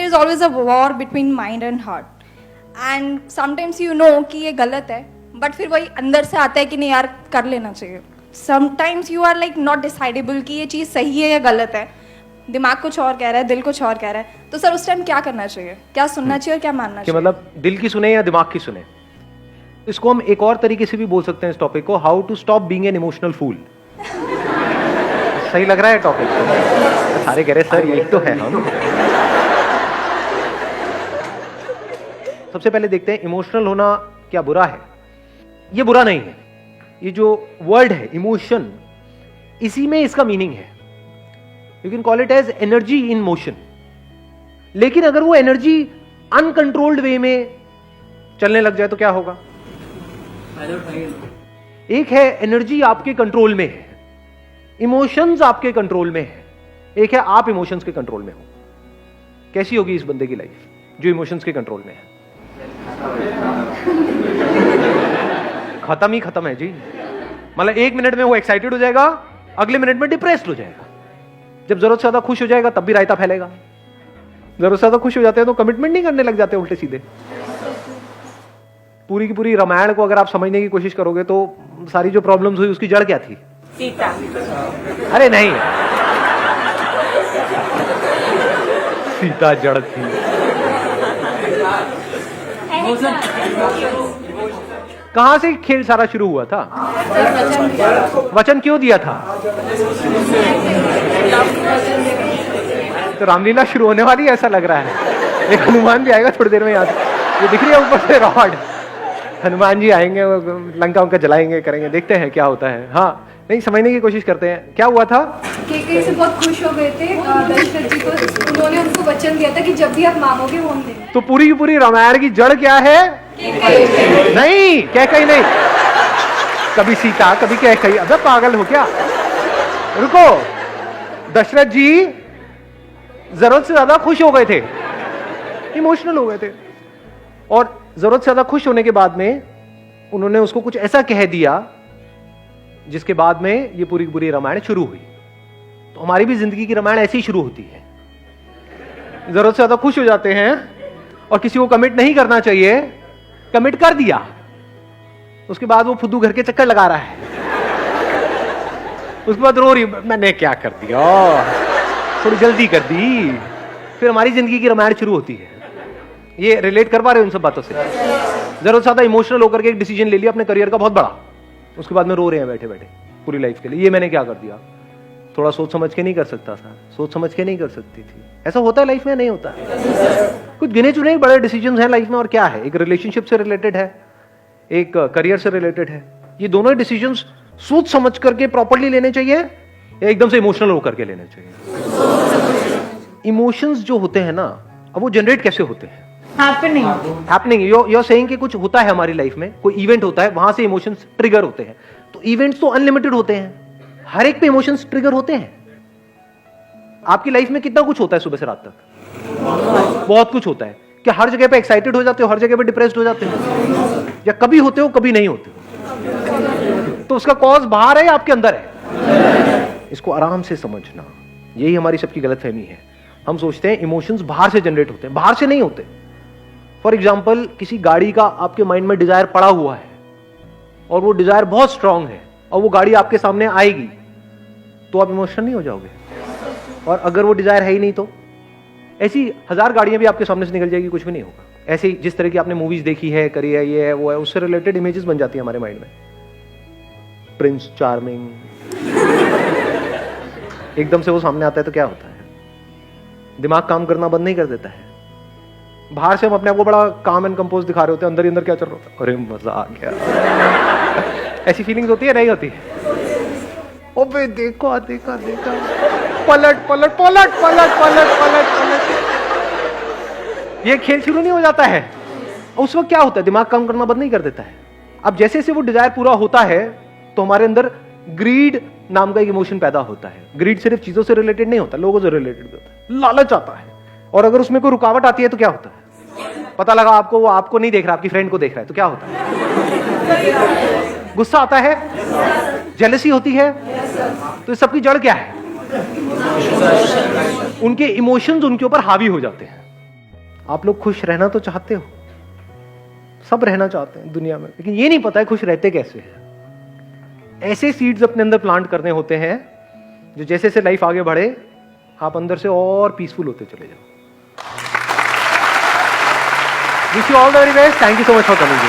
is always a war between mind and heart. And sometimes you know कि ये गलत है, but फिर वही अंदर से आता है कि नहीं यार कर लेना चाहिए. Sometimes you are like not decidable कि ये चीज़ सही है या गलत है. दिमाग कुछ और कह रहा है, दिल कुछ और कह रहा है. तो सर उस टाइम क्या करना चाहिए? क्या सुनना चाहिए और क्या मानना चाहिए? मतलब दिल की सुने या दिमाग की सुने? इसको हम एक और तरीके से भी बोल सकते हैं इस टॉपिक को, how to stop being an emotional fool. सही लग रहा है टॉपिक? सारे कह रहे सर यही तो है हम. सबसे पहले देखते हैं इमोशनल होना क्या बुरा है. ये बुरा नहीं है. ये जो वर्ड है इमोशन, इसी में इसका मीनिंग है. You can call it as energy in motion. लेकिन अगर वो एनर्जी अनकंट्रोल्ड वे में चलने लग जाए तो क्या होगा? एक है एनर्जी आपके कंट्रोल में है, इमोशंस आपके कंट्रोल में है. एक है आप इमोशंस के कंट्रोल में हो. कैसी होगी इस बंदे की लाइफ जो इमोशंस के कंट्रोल में है? खत्म ही खत्म है जी. मतलब एक मिनट में वो एक्साइटेड हो जाएगा, अगले मिनट में डिप्रेस्ड हो जाएगा. जब जरूरत से ज्यादा खुश हो जाएगा तब भी रायता फैलेगा. जरूरत से ज्यादा खुश हो जाते हैं तो कमिटमेंट नहीं करने लग जाते उल्टे सीधे. पूरी की पूरी रामायण को अगर आप समझने की कोशिश करोगे तो सारी जो प्रॉब्लम्स हुई उसकी जड़ क्या थी? सीता. अरे नहीं, सीता जड़ थी. कहां से खेल सारा शुरू हुआ था? वचन क्यों दिया था? तो रामलीला शुरू होने वाली है ऐसा लग रहा है. एक हनुमान भी आएगा थोड़ी देर में. याद ये दिख रही है ऊपर से रॉड. हनुमान जी आएंगे, लंका उनका जलाएंगे, करेंगे. देखते हैं क्या होता है. हाँ, नहीं समझने की कोशिश करते हैं क्या हुआ था. कैकेयी से बहुत खुश हो गए थे दशरथ जी को. उन्होंने उनको वचन दिया था कि जब भी आप मांगोगे वो हम देंगे. तो पूरी की पूरी रामायण की जड़ क्या है? नहीं, कैकेयी नहीं. कभी सीता, कभी कैकेयी. अबे पागल हो क्या? रुको. दशरथ जी जरूरत से ज्यादा खुश हो गए थे, इमोशनल हो गए थे. और जरूरत से ज्यादा खुश होने के बाद में उन्होंने उसको कुछ ऐसा कह दिया जिसके बाद में ये पूरी की पूरी रामायण शुरू हुई. तो हमारी भी जिंदगी की रामायण ऐसी ही शुरू होती है. जरूरत से ज्यादा खुश हो जाते हैं और किसी को कमिट नहीं करना चाहिए, कमिट कर दिया. उसके बाद वो फुद्दू घर के चक्कर लगा रहा है. उसके बाद रो रही, मैंने क्या कर दिया, थोड़ी जल्दी कर दी. फिर हमारी जिंदगी की रामायण शुरू होती है. ये रिलेट कर पा रहे हो इन सब बातों से? जरूरत से ज्यादा इमोशनल होकर के एक डिसीजन ले लिया अपने करियर का बहुत बड़ा, उसके बाद में रो रहे हैं बैठे बैठे पूरी लाइफ के लिए. ये मैंने क्या कर दिया. थोड़ा सोच समझ के नहीं कर सकता था, सोच समझ के नहीं कर सकती थी. ऐसा होता है लाइफ में? नहीं होता. कुछ गिने चुने बड़े डिसीजन हैं लाइफ में. और क्या है, एक रिलेशनशिप से रिलेटेड है, एक करियर से रिलेटेड है. ये दोनों ही डिसीजन सोच समझ करके प्रॉपरली लेने चाहिए या एकदम से इमोशनल होकर के लेने चाहिए? इमोशंस जो होते हैं ना, अब वो जनरेट कैसे होते हैं? हैपनिंग. यू आर सेइंग कि कुछ होता है हमारी लाइफ में, कोई इवेंट होता है, वहां से इमोशंस ट्रिगर होते हैं. तो इवेंट्स तो अनलिमिटेड होते हैं, हर एक पे इमोशंस ट्रिगर होते हैं. आपकी लाइफ में कितना कुछ होता है सुबह से रात तक? बहुत कुछ होता है. क्या हर जगह पे एक्साइटेड हो जाते हो, हर जगह पे डिप्रेस्ड हो जाते हो? या कभी होते हो कभी नहीं होते हो? तो उसका कॉज बाहर है या आपके अंदर है? इसको आराम से समझना. यही हमारी सबकी गलतफहमी है. हम सोचते हैं इमोशंस बाहर से जनरेट होते हैं, बाहर से नहीं होते. फॉर एग्जाम्पल, किसी गाड़ी का आपके माइंड में डिजायर पड़ा हुआ है और वो डिजायर बहुत स्ट्रांग है और वो गाड़ी आपके सामने आएगी तो आप इमोशनल नहीं हो जाओगे. और अगर वो डिजायर है ही नहीं तो ऐसी 1000 गाड़ियां भी आपके सामने से निकल जाएगी, कुछ भी नहीं होगा. ऐसे ही जिस तरह की आपने मूवीज देखी है, करी है, ये है वो है, उससे रिलेटेड इमेजेस बन जाती है हमारे माइंड में. प्रिंस चार्मिंग, एकदम से वो सामने आता है तो क्या होता है? दिमाग काम करना बंद नहीं कर देता है. बाहर से हम अपने आप को बड़ा काम एंड कंपोज दिखा रहे होते हैं, अंदर ही अंदर क्या चल रहा होता है? अरे मजा आ गया. ऐसी फीलिंग्स होती है नहीं होती? ओबे देखो देखा देखा, पलट पलट पलट पलट पलट पलट पलट. ये खेल शुरू नहीं हो जाता है. उस वक्त क्या होता है? दिमाग काम करना बंद नहीं कर देता है. अब जैसे जैसे वो डिजायर पूरा होता है तो हमारे अंदर ग्रीड नाम का एक इमोशन पैदा होता है. ग्रीड सिर्फ चीजों से रिलेटेड नहीं होता, लोगों से रिलेटेड भी होता है. लालच आता है. और अगर उसमें कोई रुकावट आती है तो क्या होता है? पता लगा आपको वो आपको नहीं देख रहा, आपकी फ्रेंड को देख रहा है तो क्या होता है? गुस्सा आता है, जेलसी होती है. तो इस सबकी जड़ क्या है? उनके इमोशंस उनके ऊपर हावी हो जाते हैं. आप लोग खुश रहना तो चाहते हो, सब रहना चाहते हैं दुनिया में, लेकिन ये नहीं पता है खुश रहते कैसे हैं। ऐसे सीड्स अपने अंदर प्लांट करने होते हैं जो जैसे जैसे लाइफ आगे बढ़े आप अंदर से और पीसफुल होते चले जाओ। Wish you all the very best, thank you so much for coming.